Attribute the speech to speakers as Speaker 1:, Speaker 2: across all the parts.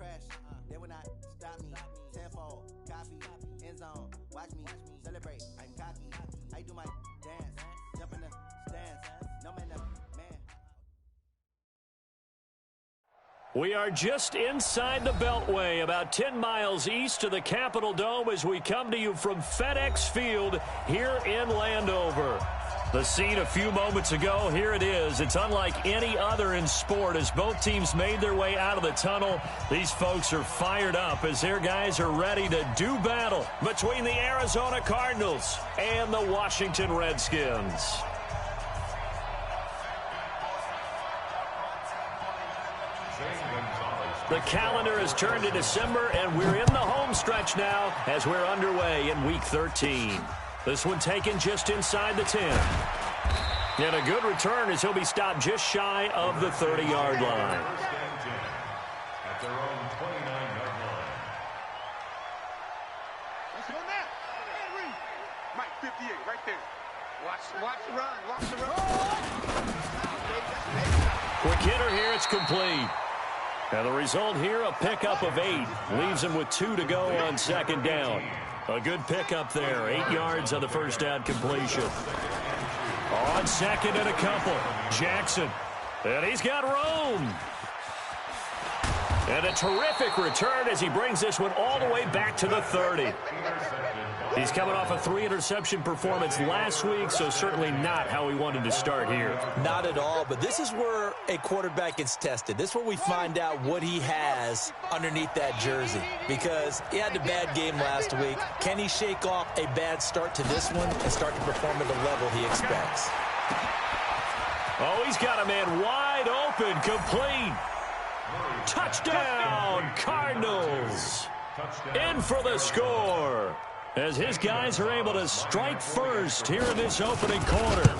Speaker 1: crash. They will not stop me. Tenfold, copy, end zone. Watch me celebrate. I'm cocky. I do my dance. Jump in the stands. No man, man.
Speaker 2: We are just inside the Beltway, about 10 miles east of the Capitol Dome as we come to you from FedEx Field here in Landover. The scene a few moments ago, here it is. It's unlike any other in sport as both teams made their way out of the tunnel. These folks are fired up as their guys are ready to do battle between the Arizona Cardinals and the Washington Redskins. The calendar has turned to December, and we're in the home stretch now as we're underway in Week 13. This one taken just inside the 10. And a good return as he'll be stopped just shy of the 30-yard line.
Speaker 3: At their own 29-yard line.
Speaker 4: Let's go now. Mike, 58, right there. Watch the run. Watch the run.
Speaker 2: Quick hitter here. It's complete. And the result here, a pickup of 8. Leaves him with 2 to go on second down. A good pickup there. 8 yards on the first down completion. On second and a couple. Jackson. And he's got room. And a terrific return as he brings this one all the way back to the 30. He's coming off a 3-interception performance last week, so certainly not how he wanted to start here.
Speaker 5: Not at all, but this is where a quarterback gets tested. This is where we find out what he has underneath that jersey, because he had a bad game last week. Can he shake off a bad start to this one and start to perform at the level he expects?
Speaker 2: Oh, he's got a man wide open, complete. Touchdown, Cardinals. In for the score, as his guys are able to strike first here in this opening quarter.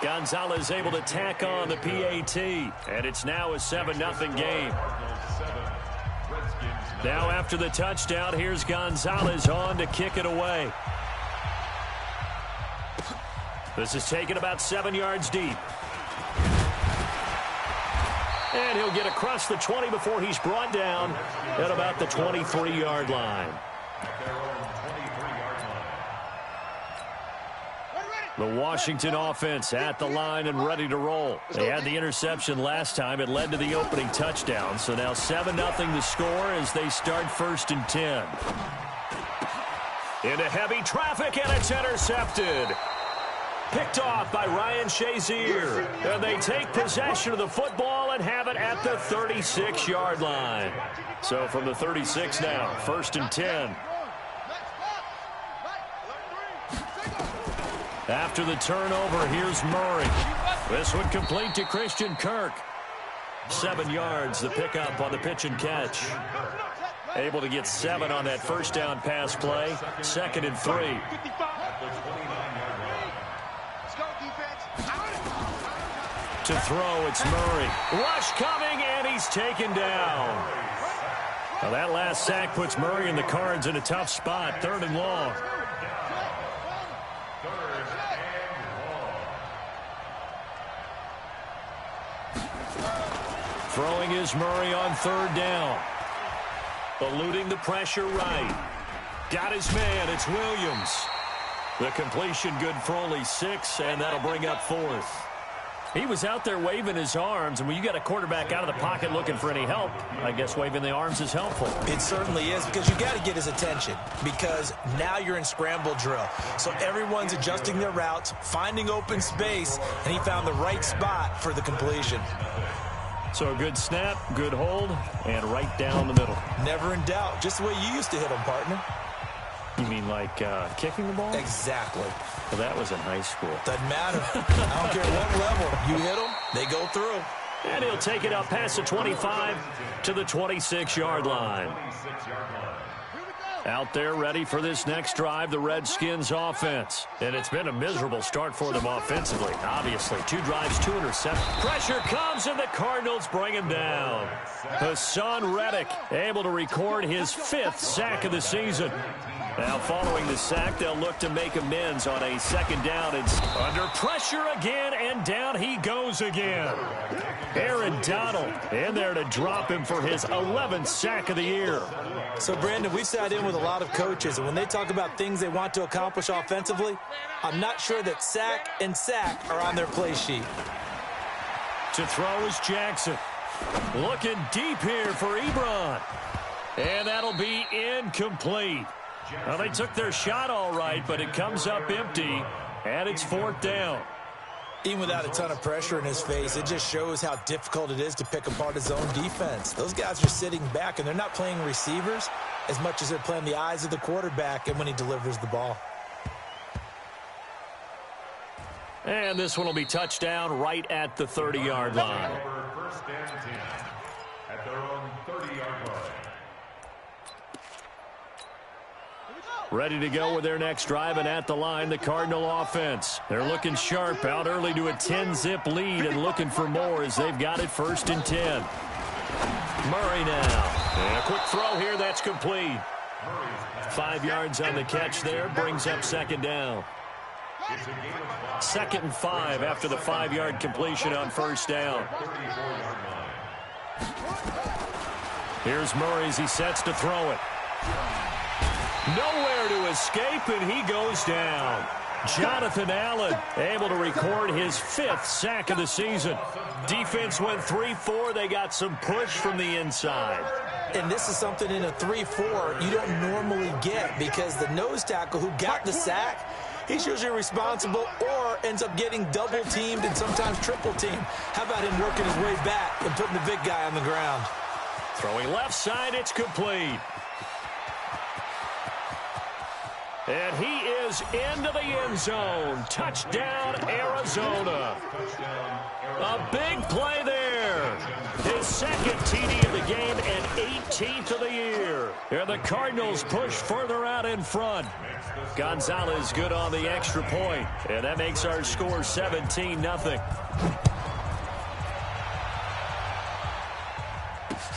Speaker 2: Gonzalez able to tack on the PAT, and it's now a 7-0 game. Now after the touchdown, here's Gonzalez on to kick it away. This is taken about 7 yards deep. And he'll get across the 20 before he's brought down at about the 23-yard line. The Washington offense at the line and ready to roll. They had the interception last time. It led to the opening touchdown. So now 7-0 the score as they start 1st and 10. Into heavy traffic, and it's intercepted. Picked off by Ryan Shazier. And they take possession of the football and have it at the 36-yard line. So from the 36 now, 1st and 10. After the turnover, here's Murray. This one complete to Christian Kirk. 7 yards, the pickup on the pitch and catch. Able to get 7 on that first down pass play. 2nd and 3. To throw, it's Murray. Rush coming, and he's taken down. Now that last sack puts Murray and the Cards in a tough spot. 3rd and long. Throwing is Murray on 3rd down. Eluding the pressure right. Got his man, it's Williams. The completion good for only 6, and that'll bring up 4th. He was out there waving his arms, and when you got a quarterback out of the pocket looking for any help, I guess waving the arms is helpful.
Speaker 5: It certainly is, because you got to get his attention, because now you're in scramble drill. So everyone's adjusting their routes, finding open space, and he found the right spot for the completion.
Speaker 2: So a good snap, good hold, and right down the middle.
Speaker 5: Never in doubt, just the way you used to hit them, partner.
Speaker 2: You mean like kicking the ball?
Speaker 5: Exactly.
Speaker 2: Well, that was in high school.
Speaker 5: Doesn't matter. I don't care what level. You hit them, they go through.
Speaker 2: And he'll take it up past the 25 to the 26-yard line. Out there ready for this next drive, the Redskins offense. And it's been a miserable start for them offensively, obviously. 2 drives, 2 interceptions. Pressure comes, and the Cardinals bring him down. Hassan Reddick able to record his 5th sack of the season. Now following the sack, they'll look to make amends on a second down. It's under pressure again, and down he goes again. Aaron Donald in there to drop him for his 11th sack of the year.
Speaker 5: So, Brandon, we've sat in with a lot of coaches, and when they talk about things they want to accomplish offensively, I'm not sure that sack and sack are on their play sheet.
Speaker 2: To throw is Jackson. Looking deep here for Ebron. And that'll be incomplete. Well, they took their shot all right, but it comes up empty, and it's 4th down.
Speaker 5: Even without a ton of pressure in his face, it just shows how difficult it is to pick apart his own defense. Those guys are sitting back, and they're not playing receivers as much as they're playing the eyes of the quarterback and when he delivers the ball.
Speaker 2: And this one will be touchdown right at the 30-yard line.
Speaker 3: First and 10 at their own 30-yard line.
Speaker 2: Ready to go with their next drive, and at the line, the Cardinal offense. They're looking sharp, out early to a 10-zip lead and looking for more as they've got it 1st and 10. Murray now. And a quick throw here, that's complete. 5 yards on the catch there, brings up 2nd down. 2nd and 5 after the 5-yard completion on 1st down. Here's Murray as he sets to throw it. Nowhere to escape, and he goes down. Jonathan Allen able to record his 5th sack of the season. Defense went 3-4. They got some push from the inside.
Speaker 5: And this is something in a 3-4 you don't normally get because the nose tackle who got the sack, he's usually responsible or ends up getting double-teamed and sometimes triple-teamed. How about him working his way back and putting the big guy on the ground?
Speaker 2: Throwing left side, it's complete. And he is into the end zone. Touchdown, Arizona. A big play there. His 2nd TD of the game and 18th of the year. And the Cardinals push further out in front. Gonzalez good on the extra point. And that makes our score 17-0.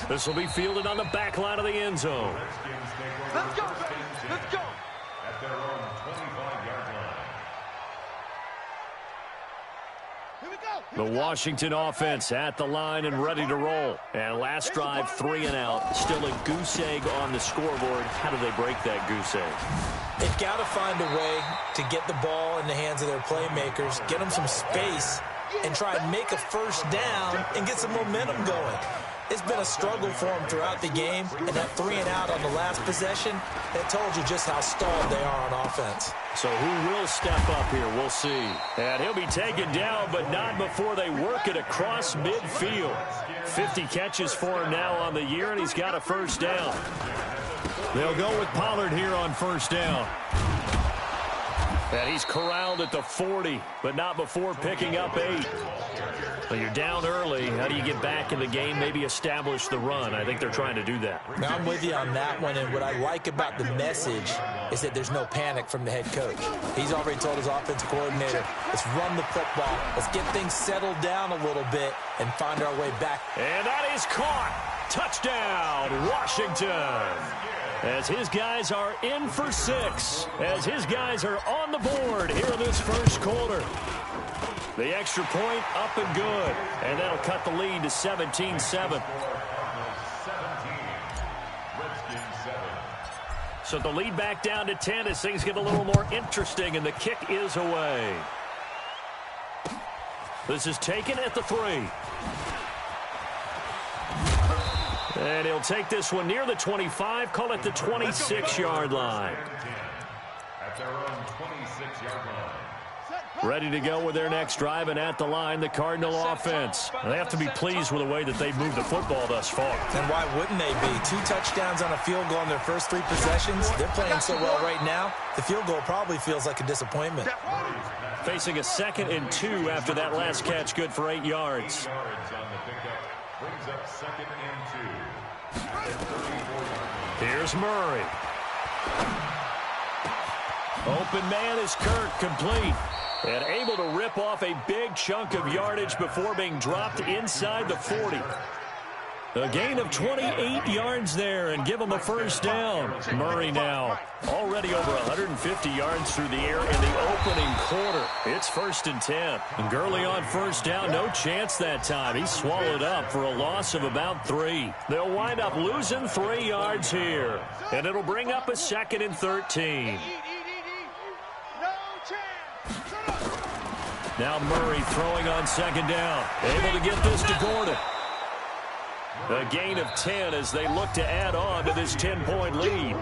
Speaker 2: This will be fielded on the back line of the end zone.
Speaker 4: Let's go. Let's go.
Speaker 3: At their own 25-yard line.
Speaker 2: The Washington offense at the line and ready to roll. And last drive, 3 and out. Still a goose egg on the scoreboard. How do they break that goose egg?
Speaker 5: They've got to find a way to get the ball in the hands of their playmakers, get them some space, and try and make a 1st down and get some momentum going. It's been a struggle for them throughout the game, and that 3 and out on the last possession, that told you just how stalled they are on offense.
Speaker 2: So who will step up here? We'll see. And he'll be taken down, but not before they work it across midfield. 50 catches for him now on the year, and he's got a 1st down. They'll go with Pollard here on 1st down. And he's corralled at the 40, but not before picking up 8. Well, you're down early. How do you get back in the game, maybe establish the run? I think they're trying to do that.
Speaker 5: Now, I'm with you on that one, and what I like about the message is that there's no panic from the head coach. He's already told his offensive coordinator, let's run the football. Let's get things settled down a little bit and find our way back.
Speaker 2: And that is caught. Touchdown, Washington. As his guys are in for 6. As his guys are on the board here in this 1st quarter. The extra point up and good. And that'll cut the lead to 17-7. So the lead back down to 10 as things get a little more interesting, and the kick is away. This is taken at the 3. And he'll take this one near the 25, call it the 26-yard line.
Speaker 3: At their own 26-yard line.
Speaker 2: Ready to go with their next drive, and at the line, the Cardinal offense. They have to be pleased with the way that they've moved the football thus far.
Speaker 5: And why wouldn't they be? 2 touchdowns on a field goal in their first 3 possessions. They're playing so well right now, the field goal probably feels like a disappointment.
Speaker 2: Facing a 2nd and 2 after that last catch, good for 8 yards.
Speaker 3: 8 yards on the pickup. Brings up 2nd and 2.
Speaker 2: Here's Murray. Open man is Kirk, complete. And able to rip off a big chunk of yardage before being dropped inside the 40. A gain of 28 yards there and give them a first down. Murray now already over 150 yards through the air in the opening quarter. It's 1st and 10. And Gurley on first down. No chance that time. He swallowed up for a loss of about 3. They'll wind up losing 3 yards here. And it'll bring up a 2nd and 13. Now Murray throwing on 2nd down. Able to get this to Gordon. A gain of 10 as they look to add on to this 10-point lead.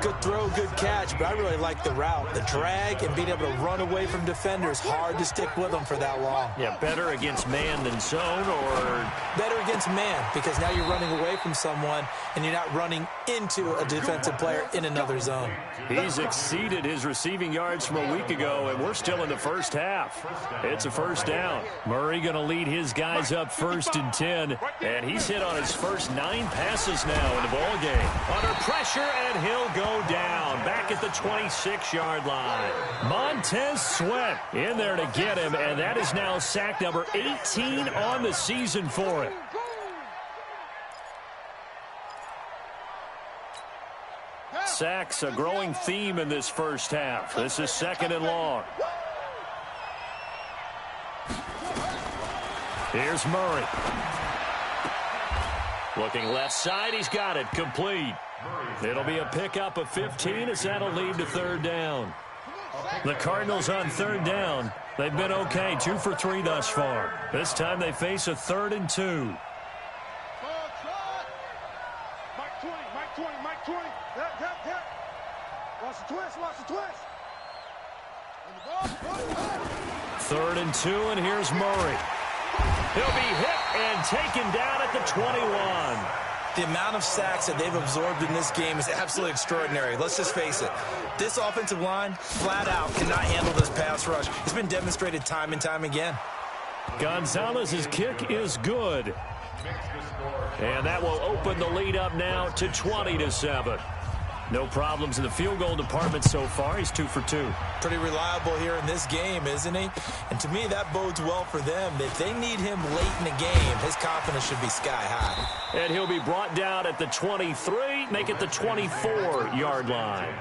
Speaker 5: Good throw, good catch, but I really like the route. The drag and being able to run away from defenders, hard to stick with them for that long.
Speaker 2: Yeah, better against man than zone, or?
Speaker 5: Better against man, because now you're running away from someone and you're not running into a defensive player in another zone.
Speaker 2: He's exceeded his receiving yards from a week ago, and we're still in the first half. It's a first down. Murray going to lead his guys up 1st and 10, and he's hit on his first 9 passes now in the ballgame. Under pressure, and he'll go down back at the 26-yard line. Montez Sweat in there to get him, and that is now sack number 18 on the season for him. Sacks a growing theme in this first half. This is 2nd and long. Here's Murray. Looking left side, he's got it, complete. It'll be a pickup of 15 as that'll lead to 3rd down. The Cardinals on 3rd down. They've been okay, 2 for 3 thus far. This time they face a 3rd and 2.
Speaker 4: Mike 20. Watch the twist.
Speaker 2: 3rd and 2, and here's Murray. He'll be hit and taken down at the 21.
Speaker 5: The amount of sacks that they've absorbed in this game is absolutely extraordinary. Let's just face it. This offensive line, flat out, cannot handle this pass rush. It's been demonstrated time and time again.
Speaker 2: Gonzalez's kick is good. And that will open the lead up now to 20-7. No problems in the field goal department so far. He's 2 for 2.
Speaker 5: Pretty reliable here in this game, isn't he? And to me, that bodes well for them. If they need him late in the game, his confidence should be sky high.
Speaker 2: And he'll be brought down at the 23, make it the 24-yard line.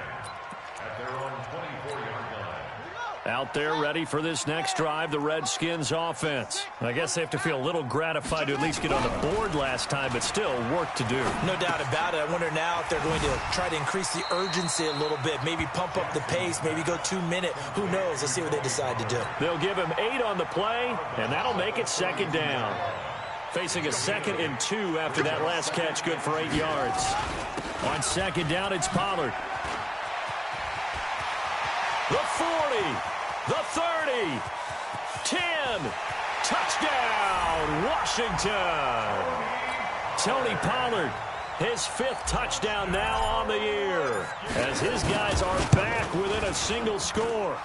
Speaker 2: Out there ready for this next drive, the Redskins offense. I guess they have to feel a little gratified to at least get on the board last time, but still work to do.
Speaker 5: No doubt about it. I wonder now if they're going to try to increase the urgency a little bit, maybe pump up the pace, maybe go 2-minute. Who knows? Let's see what they decide to do.
Speaker 2: They'll give him 8 on the play, and that'll make it 2nd down. Facing a 2nd and 2 after that last catch, good for 8 yards. On 2nd down, it's Pollard. The 40, the 30, 10, touchdown, Washington. Tony Pollard, his 5th touchdown now on the year, as his guys are back within a single score.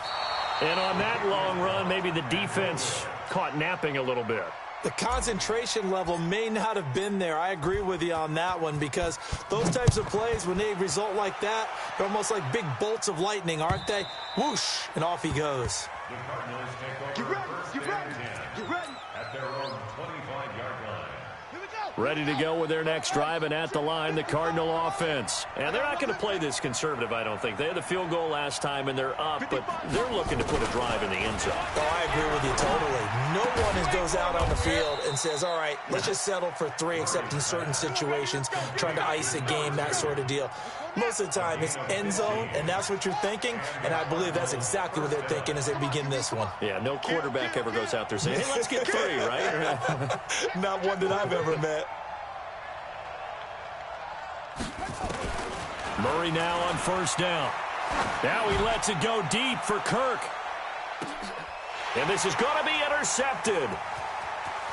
Speaker 2: And on that long run, maybe the defense caught napping a little bit.
Speaker 5: The concentration level may not have been there. I agree with you on that one, because those types of plays, when they result like that, they're almost like big bolts of lightning, aren't they? Whoosh, and off he goes.
Speaker 3: The Cardinals take over first and 10 at their own 25-yard line.
Speaker 2: Ready to go with their next drive, and at the line, the Cardinal offense. And they're not going to play this conservative, I don't think. They had the field goal last time, and they're up, but they're looking to put a drive in the end zone.
Speaker 5: Oh, I agree with you totally. No one goes out on the field and says, all right, let's just settle for 3, except in certain situations, trying to ice a game, that sort of deal. Most of the time, it's end zone, and that's what you're thinking, and I believe that's exactly what they're thinking as they begin this one.
Speaker 2: Yeah, no quarterback ever goes out there saying, hey, let's get 3, right?
Speaker 5: Not one that I've ever met.
Speaker 2: Murray now on first down. Now he lets it go deep for Kirk. And this is going to be intercepted.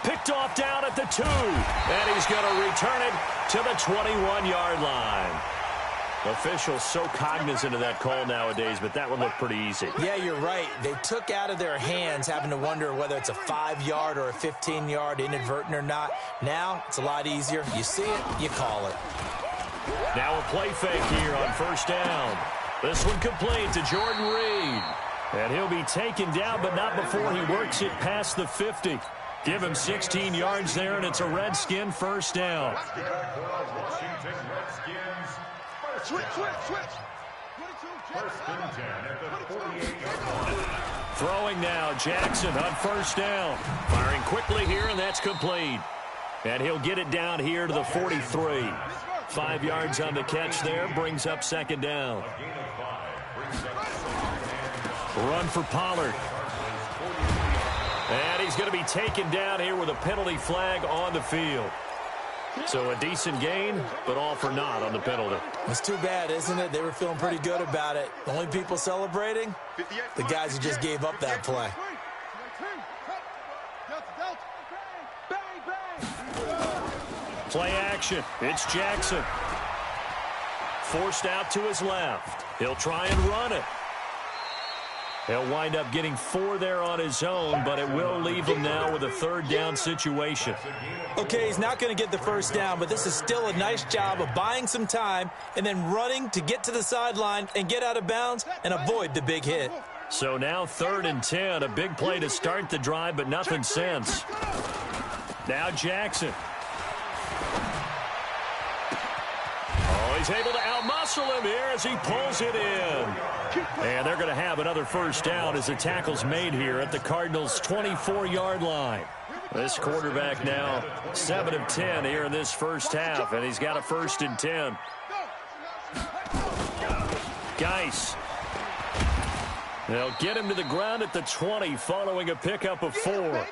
Speaker 2: Picked off down at the 2. And he's going to return it to the 21-yard line. Officials so cognizant of that call nowadays, but that one looked pretty easy.
Speaker 5: Yeah, you're right. They took out of their hands having to wonder whether it's a 5-yard or a 15-yard, inadvertent or not. Now, it's a lot easier. You see it, you call it.
Speaker 2: Now a play fake here on first down. This one complete to Jordan Reed. And he'll be taken down, but not before he works it past the 50. Give him 16 yards there, and it's a Redskin first down.
Speaker 3: Washington Redskins.
Speaker 4: Switch.
Speaker 3: First and 10 at the 48-yard line.
Speaker 2: Throwing now, Jackson on first down. Firing quickly here, and that's complete. And he'll get it down here to the 43. 5 yards on the catch there, brings up second down. Run for Pollard. And he's going to be taken down here with a penalty flag on the field. So a decent gain, but all for naught on the penalty.
Speaker 5: It's too bad, isn't it? They were feeling pretty good about it. The only people celebrating, the guys who just gave up that play.
Speaker 2: Play action. It's Jackson. Forced out to his left. He'll try and run it. He'll wind up getting 4 there on his own, but it will leave him now with a third down situation.
Speaker 5: Okay, he's not going to get the first down, but this is still a nice job of buying some time and then running to get to the sideline and get out of bounds and avoid the big hit.
Speaker 2: So now 3rd and 10, a big play to start the drive, but nothing since. Now Jackson. Oh, he's able to outmuscle him here as he pulls it in. And they're going to have another first down as the tackle's made here at the Cardinals' 24-yard line. This quarterback now 7 of 10 here in this first half, and he's got a 1st and 10. Geis. They'll get him to the ground at the 20 following a pickup of 4.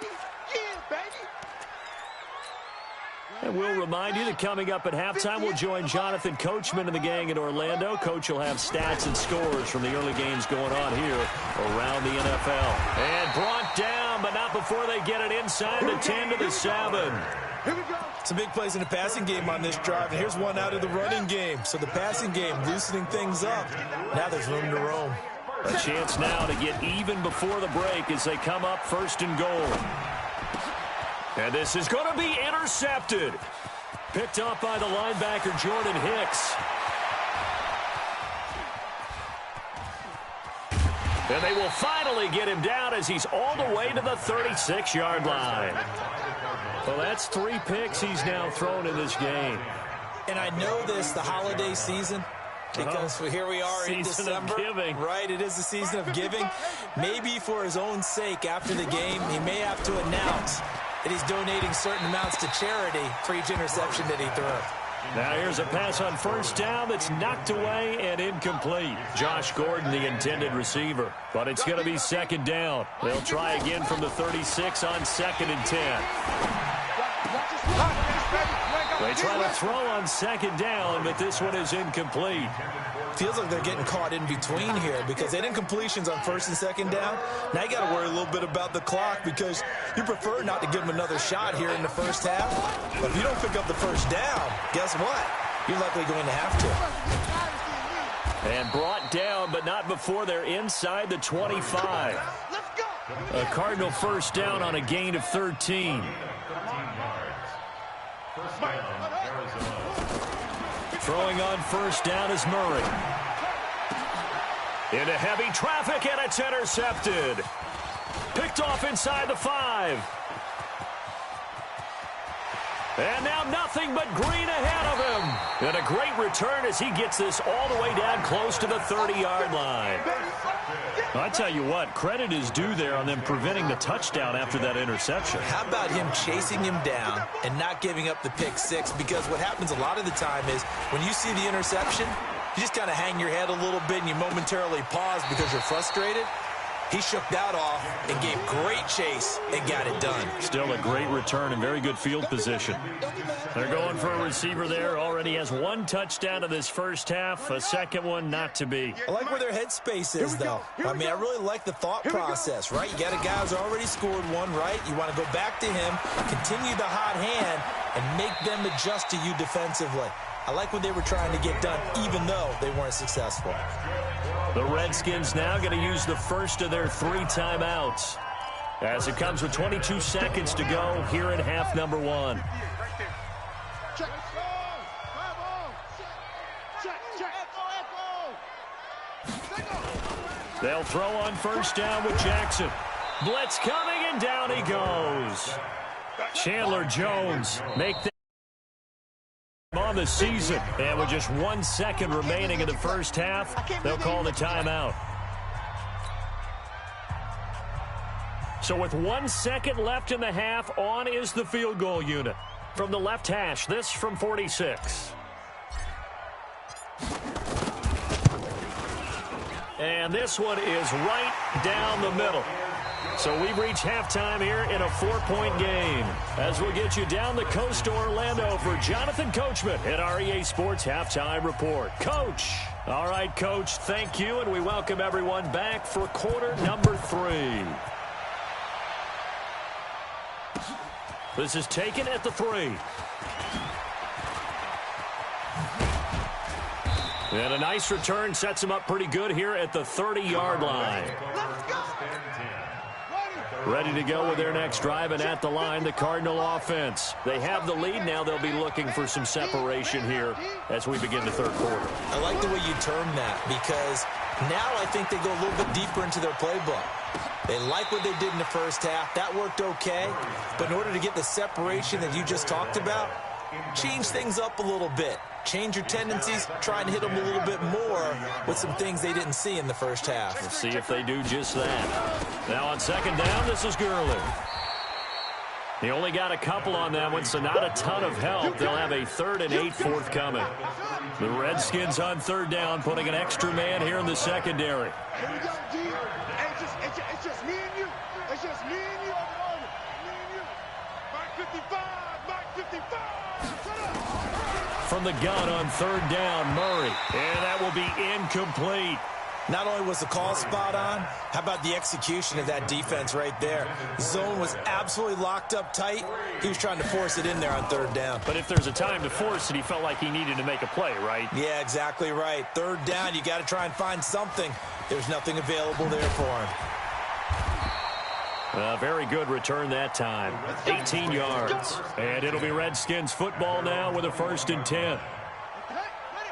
Speaker 2: And we'll remind you that coming up at halftime, we'll join Jonathan Coachman and the gang in Orlando. Coach will have stats and scores from the early games going on here around the NFL. And brought down, but not before they get it inside the 10 to the 7.
Speaker 5: Some big plays in the passing game on this drive, and here's one out of the running game. So the passing game loosening things up. Now there's room to roam.
Speaker 2: A chance now to get even before the break as they come up 1st and goal. And this is going to be intercepted. Picked up by the linebacker, Jordan Hicks. And they will finally get him down as he's all the way to the 36-yard line. Well, that's 3 picks he's now thrown in this game.
Speaker 5: And I know this, the holiday season, because here we are in December.
Speaker 2: Season of giving.
Speaker 5: Right, it is the season of giving. Maybe for his own sake after the game, he may have to announce that he's donating certain amounts to charity for each interception that he threw.
Speaker 2: Now here's a pass on first down that's knocked away and incomplete. Josh Gordon, the intended receiver. But it's going to be 2nd down. They'll try again from the 36 on 2nd and 10. They try to throw on 2nd down, but this one is incomplete.
Speaker 5: Feels like they're getting caught in between here because they had incompletions on 1st and 2nd down. Now you got to worry a little bit about the clock because you prefer not to give them another shot here in the first half. But if you don't pick up the first down, guess what? You're likely going to have to.
Speaker 2: And brought down, but not before they're inside the 25. A Cardinal first down on a gain of 13. Throwing on first down is Murray. Into heavy traffic, and it's intercepted. Picked off inside the 5. And now nothing but green ahead of him. And a great return as he gets this all the way down close to the 30-yard line. I tell you what, credit is due there on them preventing the touchdown after that interception.
Speaker 5: How about him chasing him down and not giving up the pick 6? Because what happens a lot of the time is when you see the interception, you just kind of hang your head a little bit and you momentarily pause because you're frustrated. He shook that off and gave great chase and got it done.
Speaker 2: Still a great return and very good field position. They're going for a receiver there. Already has 1 touchdown in this first half. A second one not to be.
Speaker 5: I like where their headspace is, though. I mean, I really like the thought process, right? You got a guy who's already scored 1, right? You want to go back to him, continue the hot hand, and make them adjust to you defensively. I like what they were trying to get done, even though they weren't successful.
Speaker 2: The Redskins now going to use the first of their 3 timeouts as it comes with 22 seconds to go here in half number 1. They'll throw on first down with Jackson. Blitz coming, and down he goes. Chandler Jones make the on the season. And with just 1 second remaining in the first half, they'll call the timeout. So with 1 second left in the half, on is the field goal unit. From the left hash, this from 46. And this one is right down the middle. So we've reached halftime here in a 4-point game. As we'll get you down the coast to Orlando for Jonathan Coachman at our EA Sports Halftime Report. Coach. All right, Coach, thank you, and we welcome everyone back for quarter number 3. This is taken at the 3. And a nice return sets him up pretty good here at the 30-yard line. Ready to go with their next drive, and at the line, the Cardinal offense. They have the lead. Now they'll be looking for some separation here as we begin the third quarter.
Speaker 5: I like the way you term that, because now I think they go a little bit deeper into their playbook. They like what they did in the first half. That worked okay. But in order to get the separation that you just talked about, change things up a little bit. Change your tendencies, try and hit them a little bit more with some things they didn't see in the first half.
Speaker 2: We'll see if they do just that. Now on second down, this is Gurley. He only got a couple on that one, so not a ton of help. They'll have a 3rd and 8 forthcoming. The Redskins on third down, putting an extra man here in the secondary.
Speaker 4: Here we go, D. It's just me and you. It's just me and you. Me and you. Mark 55. Mark 55.
Speaker 2: From the gun on third down, Murray. And that will be incomplete.
Speaker 5: Not only was the call spot on, how about the execution of that defense right there? Zone was absolutely locked up tight. He was trying to force it in there on third down.
Speaker 2: But if there's a time to force it, he felt like he needed to make a play, right?
Speaker 5: Yeah, exactly right. Third down, you got to try and find something. There's nothing available there for him.
Speaker 2: A very good return that time. 18 yards. And it'll be Redskins football now with a 1st and 10.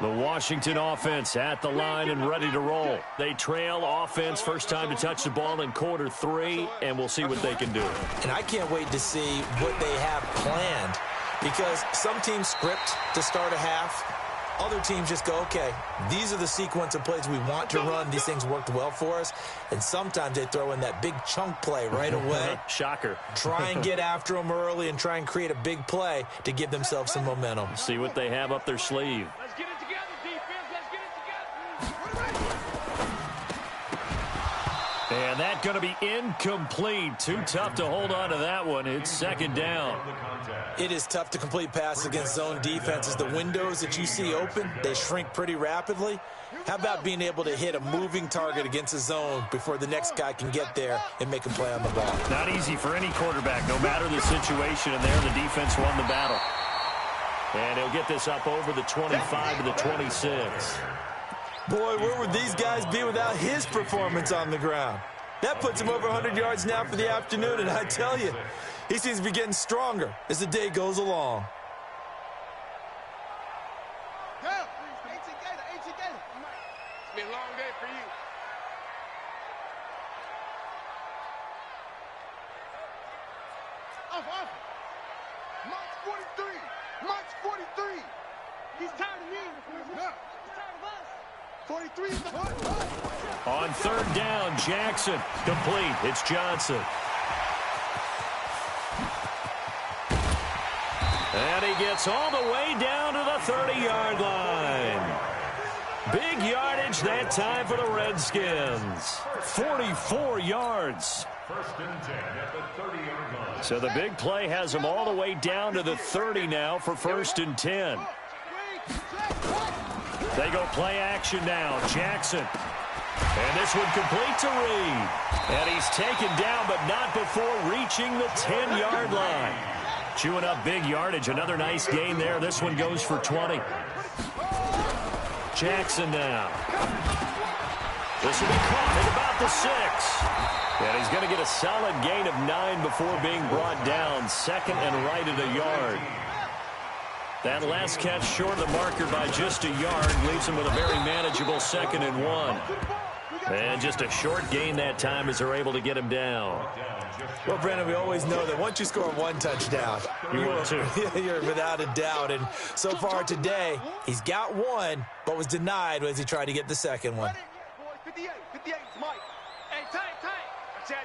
Speaker 2: The Washington offense at the line and ready to roll. They trail offense, first time to touch the ball in quarter 3, and we'll see what they can do.
Speaker 5: And I can't wait to see what they have planned, because some teams script to start a half. Other teams just go, okay, these are the sequence of plays we want to run. These things worked well for us. And sometimes they throw in that big chunk play right away.
Speaker 2: Shocker.
Speaker 5: Try and get after them early and try and create a big play to give themselves some momentum.
Speaker 2: See what they have up their sleeve.
Speaker 4: Let's get it together, defense. Let's get it together.
Speaker 2: And that's going to be incomplete. Too tough to hold on to that one. It's second down.
Speaker 5: It is tough to complete passes against zone defenses. The windows that you see open, they shrink pretty rapidly. How about being able to hit a moving target against a zone before the next guy can get there and make a play on the ball?
Speaker 2: Not easy for any quarterback, no matter the situation. And there, the defense won the battle. And he'll get this up over the 25 to the 26.
Speaker 5: Boy, where would these guys be without his performance on the ground? That puts him over 100 yards now for the afternoon, and I tell you, he seems to be getting stronger as the day goes along.
Speaker 4: It's been a long day for you. Off. March 43. March 43. He's tired of me. He's tired of us. 43 is the hard part.
Speaker 2: On third down, Jackson. Complete. It's Johnson. And he gets all the way down to the 30-yard line. Big yardage that time for the Redskins. 44 yards.
Speaker 3: 1st and 10 at the 30-yard line.
Speaker 2: So the big play has them all the way down to the 30 now for 1st and 10. They go play action now. Jackson. And this one complete to Reed. And he's taken down, but not before reaching the 10-yard line. Chewing up big yardage. Another nice gain there. This one goes for 20. Jackson now. This will be caught at about the 6. And he's going to get a solid gain of 9 before being brought down. 2nd and right at a yard. That last catch short of the marker by just a yard leaves him with a very manageable 2nd and 1. And just a short gain that time as they're able to get him down.
Speaker 5: Well, Brandon, we always know that once you score one touchdown, you're without a doubt. And so far today, he's got one, but was denied as he tried to get the second one.
Speaker 4: 58, 58, Mike. Hey, time. That's it.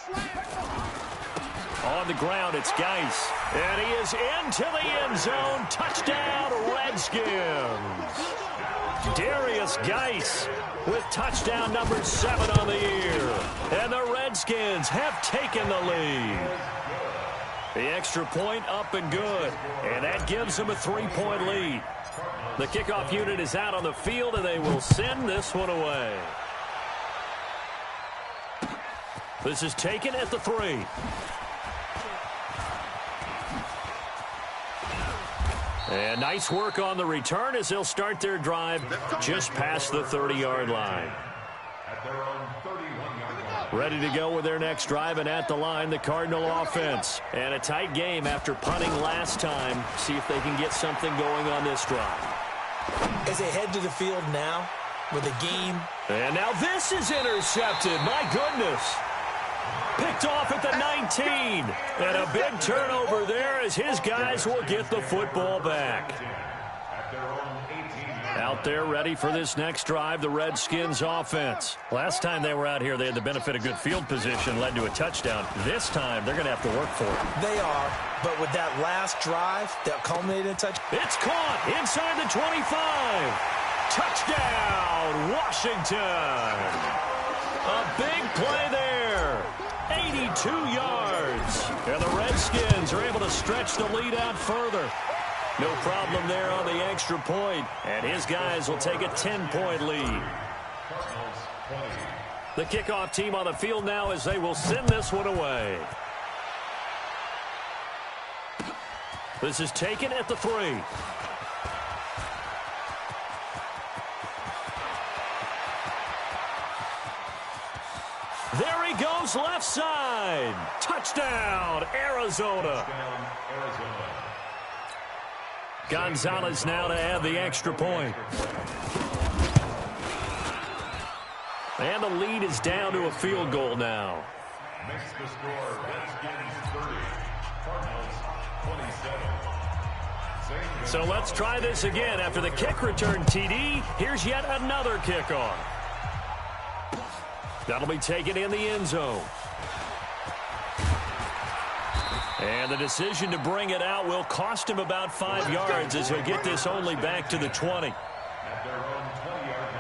Speaker 4: Slam.
Speaker 2: On the ground, it's Geis. And he is into the end zone. Touchdown, Redskins. Darius Geis with touchdown number 7 on the year. And the Redskins have taken the lead. The extra point up and good. And that gives them a 3-point lead. The kickoff unit is out on the field, and they will send this one away. This is taken at the 3. And nice work on the return as they'll start their drive just past the 30-yard line. Ready to go with their next drive, and at the line, the Cardinal offense. And a tight game after punting last time. See if they can get something going on this drive.
Speaker 5: As they head to the field now with a game.
Speaker 2: And now this is intercepted. My goodness. Picked off at the 19. And a big turnover there as his guys will get the football back. Out there ready for this next drive, the Redskins offense. Last time they were out here, they had the benefit of good field position, led to a touchdown. This time, they're going to have to work for it.
Speaker 5: They are, but with that last drive, that culminated in a touch.
Speaker 2: It's caught inside the 25. Touchdown, Washington. A big play there. 82 yards. And the Redskins are able to stretch the lead out further. No problem there on the extra point. And his guys will take a 10-point lead. The kickoff team on the field now as they will send this one away. This is taken at the 3. There he goes, left side. Touchdown, Arizona. Gonzalez now to add the extra point. And the lead is down to a field goal now.
Speaker 3: Makes the score Redskins 30, Cardinals 27.
Speaker 2: So let's try this again. After the kick return TD, here's yet another kickoff. That'll be taken in the end zone. And the decision to bring it out will cost him about 5 yards as he'll get this only back to the 20.
Speaker 3: At their own 20-yard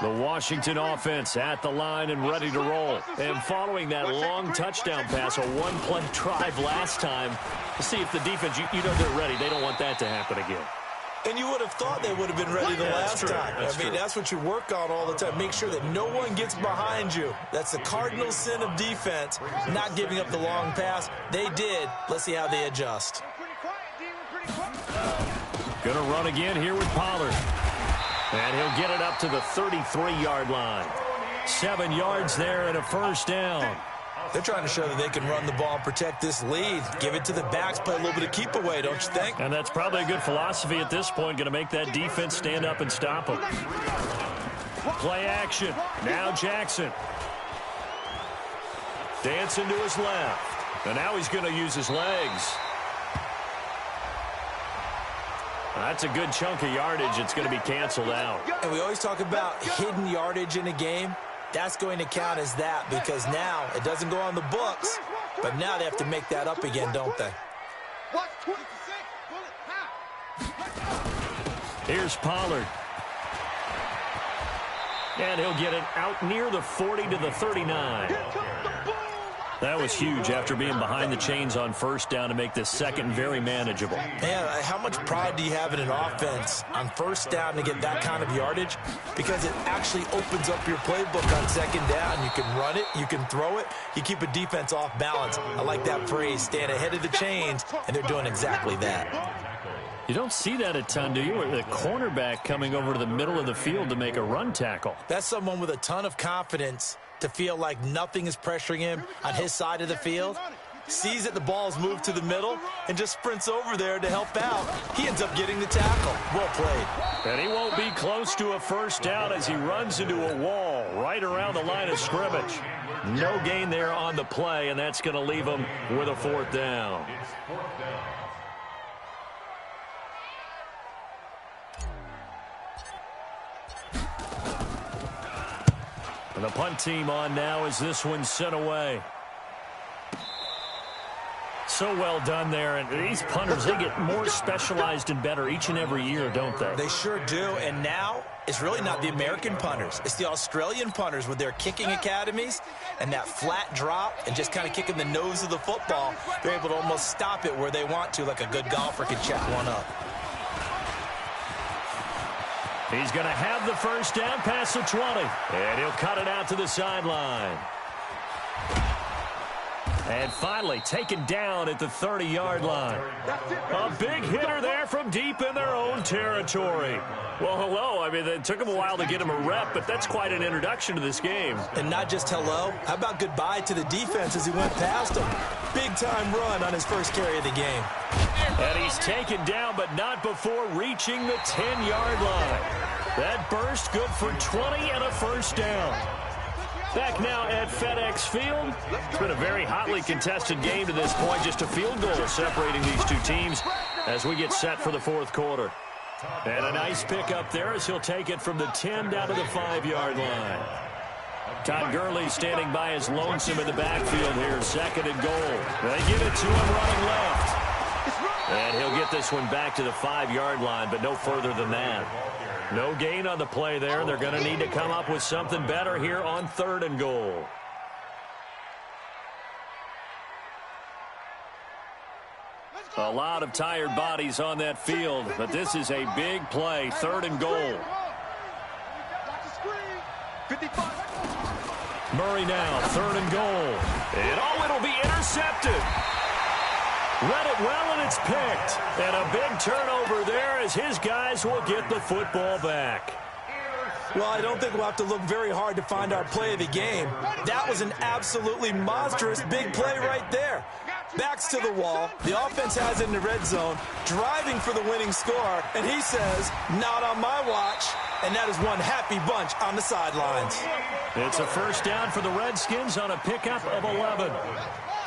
Speaker 3: line.
Speaker 2: The Washington offense at the line and ready to roll. And following that long touchdown pass, a one-play drive last time, to see if the defense, you know they're ready. They don't want that to happen again.
Speaker 5: And you would have thought they would have been ready the last time. That's what you work on all the time. Make sure that no one gets behind you. That's the cardinal sin of defense, not giving up the long pass. They did. Let's see how they adjust.
Speaker 2: Gonna run again here with Pollard. And he'll get it up to the 33-yard line. 7 yards there and a first down.
Speaker 5: They're trying to show that they can run the ball and protect this lead. Give it to the backs, play a little bit of keep away, don't you think?
Speaker 2: And that's probably a good philosophy at this point. Going to make that defense stand up and stop them. Play action. Now Jackson. Dancing to his left. And now he's going to use his legs. That's a good chunk of yardage. It's going to be canceled out.
Speaker 5: And we always talk about hidden yardage in a game. That's going to count as that because now it doesn't go on the books, but now they have to make that up again, don't they?
Speaker 2: Here's Pollard. And he'll get it out near the 40 to the 39. That was huge after being behind the chains on first down to make this second very manageable.
Speaker 5: Man, how much pride do you have in an offense on first down to get that kind of yardage? Because it actually opens up your playbook on second down. You can run it, you can throw it, you keep a defense off balance. I like that phrase, stand ahead of the chains, and they're doing exactly that.
Speaker 2: You don't see that a ton, do you? The cornerback coming over to the middle of the field to make a run tackle.
Speaker 5: That's someone with a ton of confidence to feel like nothing is pressuring him on his side of the field. sees that the ball's moved to the middle, and just sprints over there to help out. He ends up getting the tackle. Well played.
Speaker 2: And he won't be close to a first down as he runs into a wall right around the line of scrimmage. No gain there on the play, and that's going to leave him with a fourth down.
Speaker 3: It's fourth down.
Speaker 2: And the punt team on now as this one's sent away. So well done there. And these punters, they get more specialized and better each and every year, don't they?
Speaker 5: They sure do. And now it's really not the American punters. It's the Australian punters with their kicking academies and that flat drop and just kind of kicking the nose of the football. They're able to almost stop it where they want to, like a good golfer can check one up.
Speaker 2: He's going to have the first down past the 20. And he'll cut it out to the sideline. And finally taken down at the 30-yard line. A big hitter there from deep in their own territory. Well, hello. I mean, it took him a while to get him a rep, but that's quite an introduction to this game.
Speaker 5: And not just hello. How about goodbye to the defense as he went past him? Big-time run on his first carry of the game.
Speaker 2: And he's taken down, but not before reaching the 10-yard line. That burst good for 20 and a first down. Back now at FedEx Field. It's been a very hotly contested game to this point. Just a field goal separating these two teams as we get set for the fourth quarter. And a nice pickup there as he'll take it from the 10 down to the 5-yard line. Todd Gurley standing by his lonesome in the backfield here. Second and goal. They give it to him running left. And he'll get this one back to the 5-yard line, but no further than that. No gain on the play there. They're going to need to come up with something better here on third and goal. A lot of tired bodies on that field, but this is a big play. Third and goal. Murray now, third and goal. And it'll be intercepted. Read it well, and it's picked. And a big turnover there as his guys will get the football back.
Speaker 5: Well, I don't think we'll have to look very hard to find our play of the game. That was an absolutely monstrous big play right there. Backs to the wall. The offense has it in the red zone, driving for the winning score. And he says, not on my watch. And that is one happy bunch on the sidelines.
Speaker 2: It's a first down for the Redskins on a pickup of 11.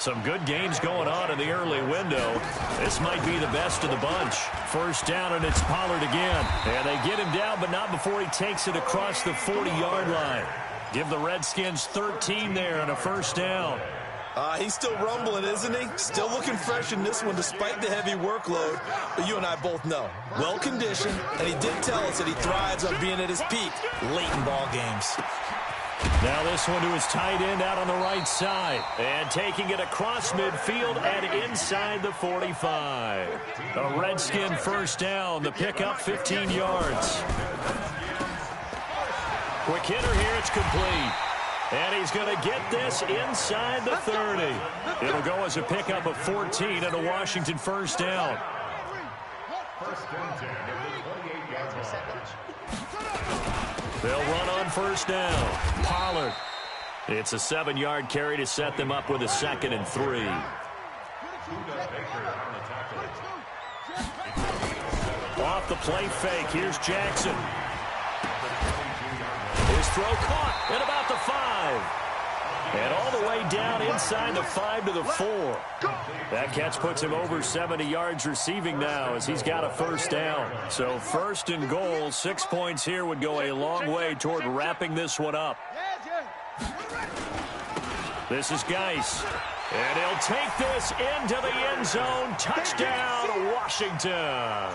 Speaker 2: Some good games going on in the early window. This might be the best of the bunch. First down, and it's Pollard again. And they get him down, but not before he takes it across the 40-yard line. Give the Redskins 13 there and a first down.
Speaker 5: He's still rumbling, isn't he? Still looking fresh in this one despite the heavy workload. But you and I both know, well-conditioned, and he did tell us that he thrives on being at his peak late in ball games.
Speaker 2: Now this one to his tight end out on the right side. And taking it across midfield and inside the 45. A Redskin first down. The pickup 15 yards. Quick hitter here. It's complete. And he's going to get this inside the 30. It'll go as a pickup of 14 and a Washington first down.
Speaker 3: First and 10 at the 28-yard line.
Speaker 2: They'll run on first down. Pollard. It's a 7-yard carry to set them up with a 2nd and 3. Off the play fake. Here's Jackson. His throw caught at about the 5. And all the way down inside the 5 to the 4. That catch puts him over 70 yards receiving now as he's got a first down. So first and goal, 6 points here would go a long way toward wrapping this one up. This is Geis. And he'll take this into the end zone. Touchdown, Washington.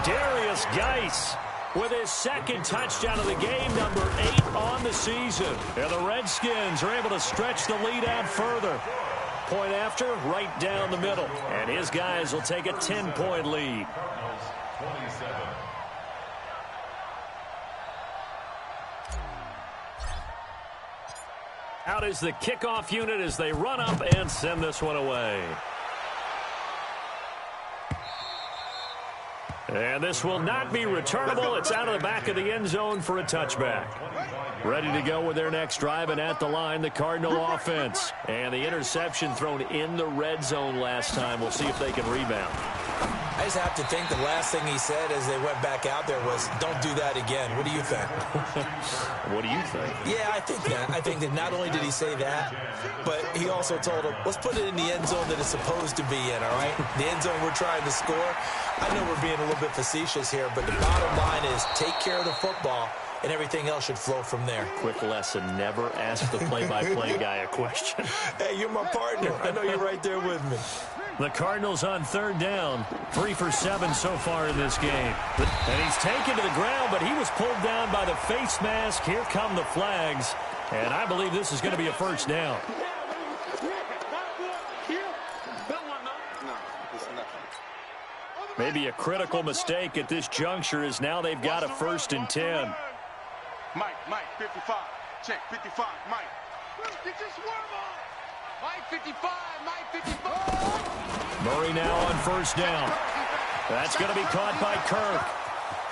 Speaker 2: Darius Geis with his 2nd touchdown of the game, number 8 on the season. And the Redskins are able to stretch the lead out further. Point after, right down the middle. And his guys will take a 10-point lead. Out is the kickoff unit as they run up and send this one away. And this will not be returnable. It's out of the back of the end zone for a touchback. Ready to go with their next drive, and at the line, the Cardinal offense. And the interception thrown in the red zone last time. We'll see if they can rebound.
Speaker 5: I just have to think the last thing he said as they went back out there was, don't do that again. What do you think?
Speaker 2: What do you think?
Speaker 5: Yeah, I think that. I think that not only did he say that, but he also told him, let's put it in the end zone that it's supposed to be in, all right? The end zone we're trying to score. I know we're being a little bit facetious here, but the bottom line is take care of the football, and everything else should flow from there.
Speaker 2: Quick lesson, never ask the play-by-play guy a question.
Speaker 5: Hey, you're my partner. I know you're right there with me.
Speaker 2: The Cardinals on third down, 3 for 7 so far in this game. And he's taken to the ground, but he was pulled down by the face mask. Here come the flags, and I believe this is going to be a first down. Maybe a critical mistake at this juncture is now they've got a 1st and 10.
Speaker 4: Mike, 55. Check, 55, Mike. Get your swerve on. Mike, 55, Mike, 55.
Speaker 2: Murray now on 1st down. That's going to be caught by Kirk.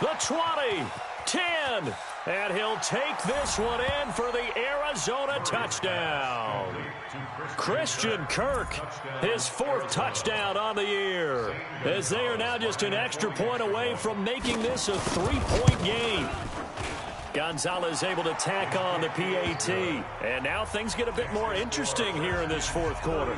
Speaker 2: The 20, 10, and he'll take this one in for the Arizona touchdown. Christian Kirk, his 4th touchdown on the year, as they are now just an extra point away from making this a 3-point game. Gonzalez able to tack on the PAT, and now things get a bit more interesting here in this 4th quarter.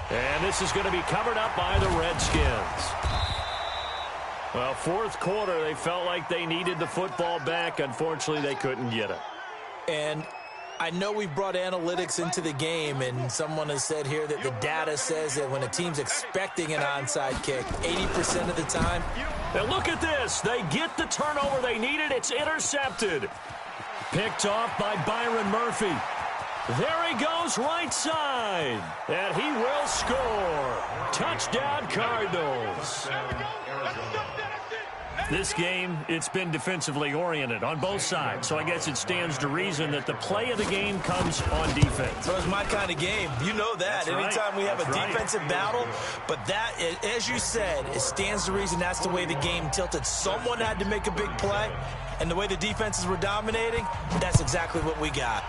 Speaker 2: And this is going to be covered up by the Redskins. Well, 4th quarter, they felt like they needed the football back. Unfortunately, they couldn't get it.
Speaker 5: And I know we brought analytics into the game, and someone has said here that the data says that when a team's expecting an onside kick, 80% of the time.
Speaker 2: And look at this. They get the turnover they needed. It's intercepted. Picked off by Byron Murphy. There he goes right side. And he will score. Touchdown, Cardinals. This game, it's been defensively oriented on both sides, so I guess it stands to reason that the play of the game comes on defense.
Speaker 5: So it's my kind of game. You know that.
Speaker 2: That's right.
Speaker 5: Anytime we have a
Speaker 2: That's
Speaker 5: defensive battle, but that, as you said, it stands to reason that's the way the game tilted. Someone had to make a big play, and the way the defenses were dominating, that's exactly what we got.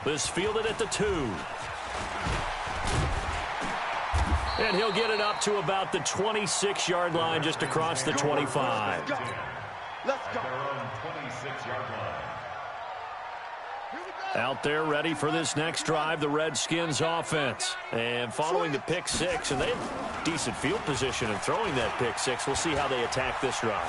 Speaker 2: This fielded at the 2. And he'll get it up to about the 26-yard line, just across the 25.
Speaker 4: Let's go.
Speaker 3: Their own 26-yard line.
Speaker 2: Out there ready for this next drive, the Redskins offense. And following the pick 6, and they have decent field position in throwing that pick 6. We'll see how they attack this drive.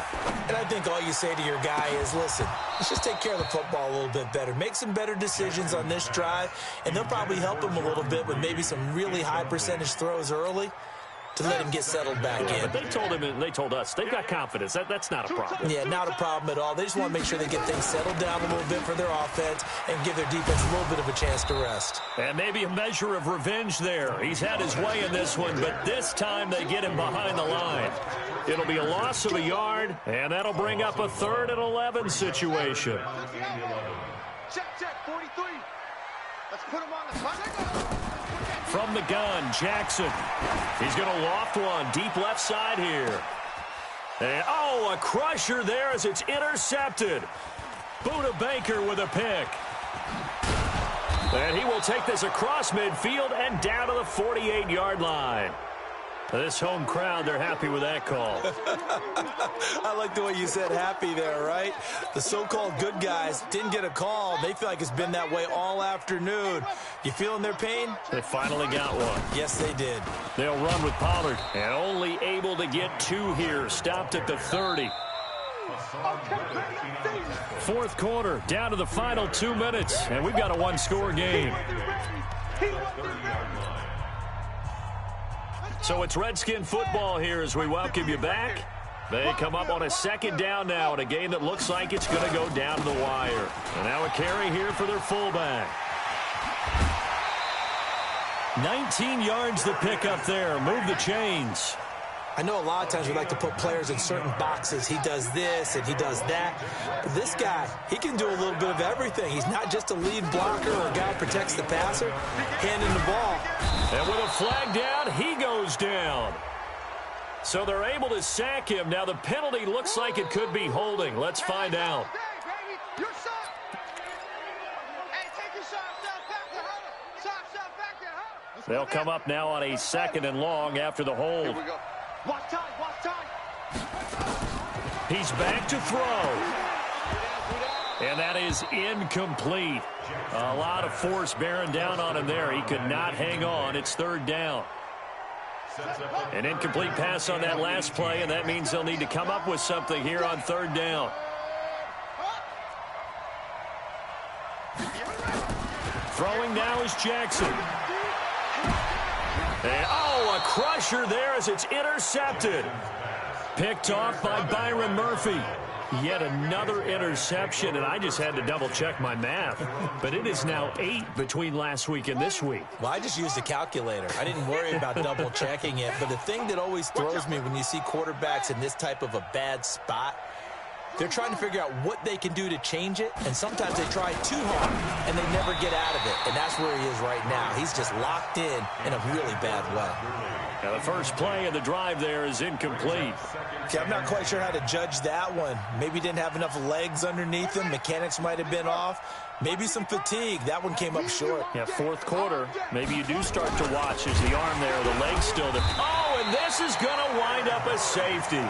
Speaker 5: And I think all you say to your guy is, listen, let's just take care of the football a little bit better. Make some better decisions on this drive, and they'll probably help him a little bit with maybe some really high percentage throws early to let him get settled back in.
Speaker 2: But they told him, and they told us, they've got confidence. That's not a problem.
Speaker 5: Yeah, not a problem at all. They just want to make sure they get things settled down a little bit for their offense and give their defense a little bit of a chance to rest.
Speaker 2: And maybe a measure of revenge there. He's had his way in this one, but this time they get him behind the line. It'll be a loss of a yard, and that'll bring up a 3rd and 11 situation.
Speaker 4: Check, 43. Let's put him on the clock.
Speaker 2: From the gun, Jackson. He's going to loft one deep left side here. And, oh, a crusher there as it's intercepted. Buda Baker with a pick. And he will take this across midfield and down to the 48-yard line. This home crowd, they're happy with that call.
Speaker 5: I like the way you said happy there, right? The so-called good guys didn't get a call. They feel like it's been that way all afternoon. You feeling their pain?
Speaker 2: They finally got one.
Speaker 5: Yes, they did.
Speaker 2: They'll run with Pollard. And only able to get 2 here. Stopped at the 30. 4th quarter, down to the final 2 minutes. And we've got a 1-score game. So it's Redskin football here as we welcome you back. They come up on a 2nd down now in a game that looks like it's going to go down to the wire. And now a carry here for their fullback. 19 yards the pick up there. Move the chains.
Speaker 5: I know a lot of times we like to put players in certain boxes. He does this and he does that. But this guy, he can do a little bit of everything. He's not just a lead blocker or a guy who protects the passer, handing the ball.
Speaker 2: And with a flag down, he goes down. So they're able to sack him. Now the penalty looks like it could be holding. Let's find out. They'll come up now on a 2nd and long after the hold.
Speaker 4: Watch time, watch time.
Speaker 2: He's back to throw. And that is incomplete. A lot of force bearing down on him there. He could not hang on. It's 3rd down. An incomplete pass on that last play, and that means they'll need to come up with something here on 3rd down. Throwing now is Jackson. And, oh, a crusher there as it's intercepted. Picked off by Byron Murphy. Yet another interception, and I just had to double-check my math. But it is now 8 between last week and this week.
Speaker 5: Well, I just used a calculator. I didn't worry about double-checking it. But the thing that always throws me when you see quarterbacks in this type of a bad spot, they're trying to figure out what they can do to change it, and sometimes they try too hard, and they never get out of it. And that's where he is right now. He's just locked in a really bad way.
Speaker 2: Now the first play of the drive there is incomplete.
Speaker 5: Okay, I'm not quite sure how to judge that one. Maybe didn't have enough legs underneath him. Mechanics might have been off. Maybe some fatigue. That one came up short.
Speaker 2: Yeah, 4th quarter. Maybe you do start to watch as the arm there, the leg's still there. Oh, and this is going to wind up a safety.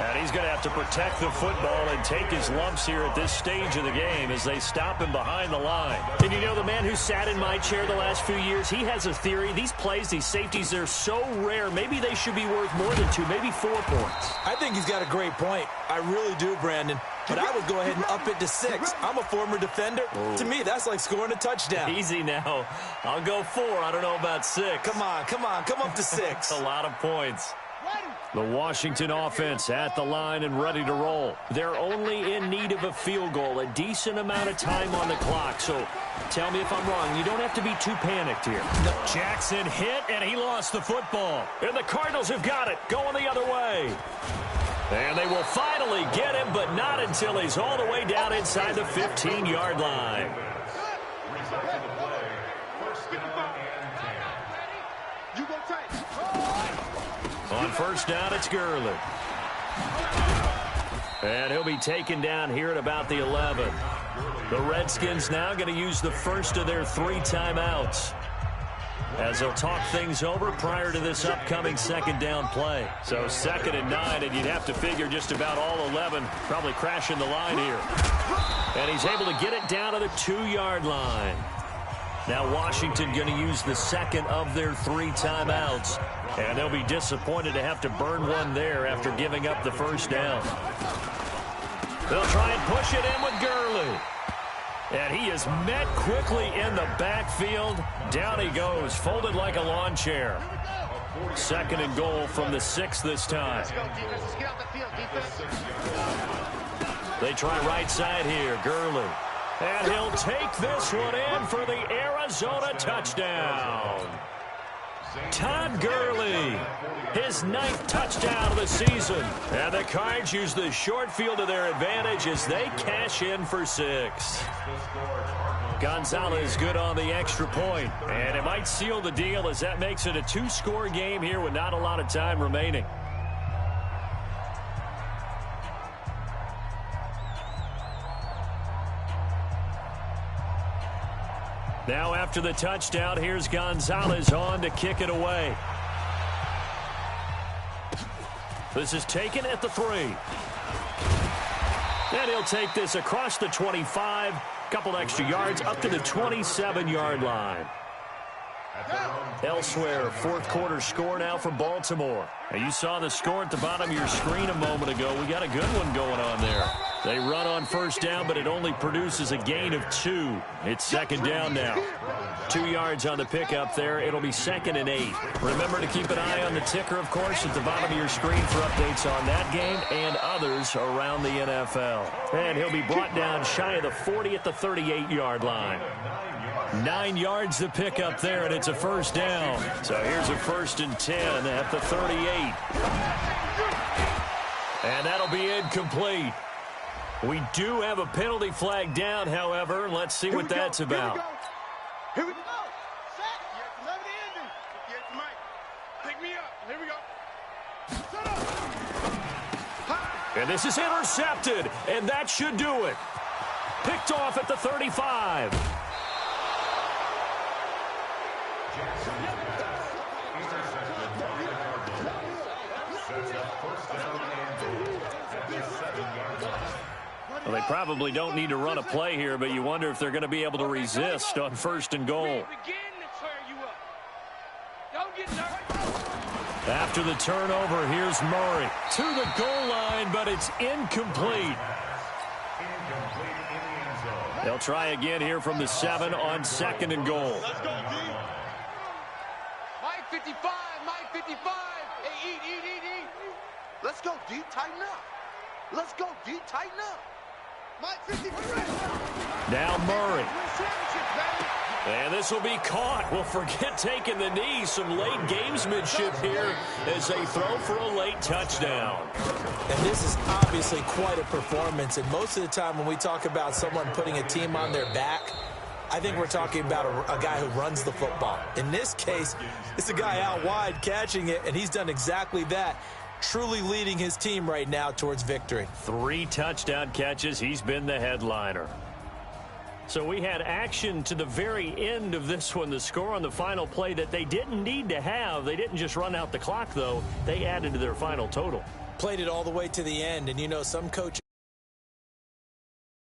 Speaker 2: And he's going to have to protect the football and take his lumps here at this stage of the game as they stop him behind the line. And you know, the man who sat in my chair the last few years, he has a theory. These plays, these safeties, they're so rare. Maybe they should be worth more than 2, maybe 4 points.
Speaker 5: I think he's got a great point. I really do, Brandon. But I would go ahead and up it to 6. I'm a former defender. Ooh. To me, that's like scoring a touchdown.
Speaker 2: Easy now. I'll go 4. I don't know about 6.
Speaker 5: Come on. Come up to 6.
Speaker 2: A lot of points. The Washington offense at the line and ready to roll. They're only in need of a field goal, a decent amount of time on the clock. So tell me if I'm wrong. You don't have to be too panicked here. No. Jackson hit, and he lost the football. And the Cardinals have got it, going the other way. And they will finally get him, but not until he's all the way down inside the 15-yard line. On 1st down, it's Gurley. And he'll be taken down here at about the 11. The Redskins now going to use the first of their 3 timeouts as they'll talk things over prior to this upcoming 2nd down play. So 2nd and 9, and you'd have to figure just about all 11 probably crashing the line here. And he's able to get it down to the 2-yard line. Now Washington going to use the 2nd of their 3 timeouts. And they'll be disappointed to have to burn one there after giving up the 1st down. They'll try and push it in with Gurley. And he is met quickly in the backfield. Down he goes, folded like a lawn chair. 2nd and goal from the 6 this time. They try right side here, Gurley. And he'll take this one in for the Arizona touchdown. Todd Gurley, his 9th touchdown of the season. And the Cards use the short field to their advantage as they cash in for 6. Gonzalez good on the extra point. And it might seal the deal as that makes it a 2-score game here with not a lot of time remaining. Now after the touchdown, here's Gonzalez on to kick it away. This is taken at the 3. And he'll take this across the 25, couple extra yards up to the 27-yard line. Elsewhere, 4th quarter score now for Baltimore. Now you saw the score at the bottom of your screen a moment ago. We got a good one going on there. They run on 1st down, but it only produces a gain of 2. It's 2nd down now. 2 yards on the pickup there. It'll be 2nd and 8. Remember to keep an eye on the ticker, of course, at the bottom of your screen for updates on that game and others around the NFL. And he'll be brought down shy of the 40 at the 38-yard line. 9 yards to pick up there, and it's a first down. So here's a 1st and 10 at the 38. And that'll be incomplete. We do have a penalty flag down, however. Let's see what that's about.
Speaker 4: Here we go. Set. Love the ending. Get the mic. Pick me up. Here we go. Shut up.
Speaker 2: And this is intercepted, and that should do it. Picked off at the 35. Well, they probably don't need to run a play here, but you wonder if they're going to be able to resist on 1st and goal. After the turnover, here's Murray to the goal line, but it's incomplete. They'll try again here from the 7 on 2nd and goal.
Speaker 4: Let's go, D. Mike 55, Mike 55. Hey, eat. Let's go, D. Tighten up. Let's go, D. Tighten up. Mike 55.
Speaker 2: Now Murray. And this will be caught. Well, forget taking the knee. Some late gamesmanship here as they throw for a late touchdown.
Speaker 5: And this is obviously quite a performance. And most of the time when we talk about someone putting a team on their back, I think we're talking about a guy who runs the football. In this case, it's a guy out wide catching it, and he's done exactly that. Truly leading his team right now towards victory. 3
Speaker 2: touchdown catches. He's been the headliner. So we had action to the very end of this one. The score on the final play that they didn't need to have. They didn't just run out the clock, though. They added to their final total.
Speaker 5: Played it all the way to the end, and you know some coaches